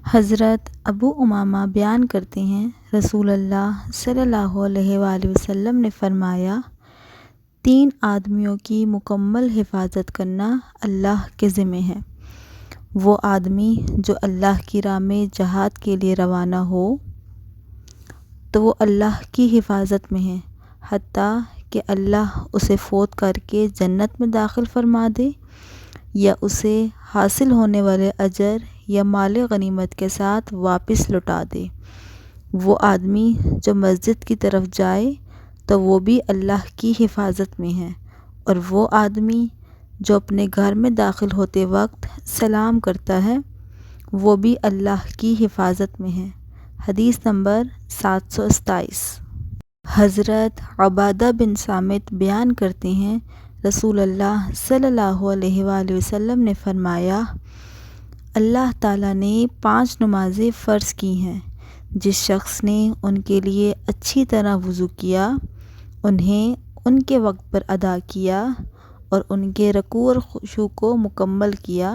حضرت ابو امامہ بیان کرتے ہیں، رسول اللہ صلی اللہ علیہ وآلہ وسلم نے فرمایا، 3 آدمیوں کی مکمل حفاظت کرنا اللہ کے ذمہ ہے۔ وہ آدمی جو اللہ کی راہ میں جہاد کے لیے روانہ ہو تو وہ اللہ کی حفاظت میں ہے، حتیٰ کہ اللہ اسے فوت کر کے جنت میں داخل فرما دے یا اسے حاصل ہونے والے اجر یا مال غنیمت کے ساتھ واپس لوٹا دے۔ وہ آدمی جو مسجد کی طرف جائے تو وہ بھی اللہ کی حفاظت میں ہے، اور وہ آدمی جو اپنے گھر میں داخل ہوتے وقت سلام کرتا ہے وہ بھی اللہ کی حفاظت میں ہے۔ حدیث نمبر 727۔ حضرت عبادہ بن صامت بیان کرتے ہیں، رسول اللہ صلی اللہ علیہ وآلہ وسلم نے فرمایا، اللہ تعالیٰ نے 5 نمازیں فرض کی ہیں، جس شخص نے ان کے لیے اچھی طرح وضو کیا، انہیں ان کے وقت پر ادا کیا اور ان کے رکوع اور خشوع کو مکمل کیا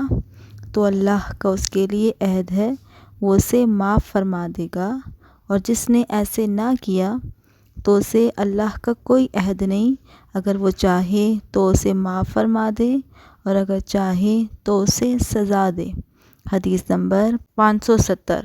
تو اللہ کا اس کے لیے عہد ہے وہ اسے معاف فرما دے گا، اور جس نے ایسے نہ کیا تو اسے اللہ کا کوئی عہد نہیں، اگر وہ چاہے تو اسے معاف فرما دے اور اگر چاہے تو اسے سزا دے۔ حدیث نمبر 570۔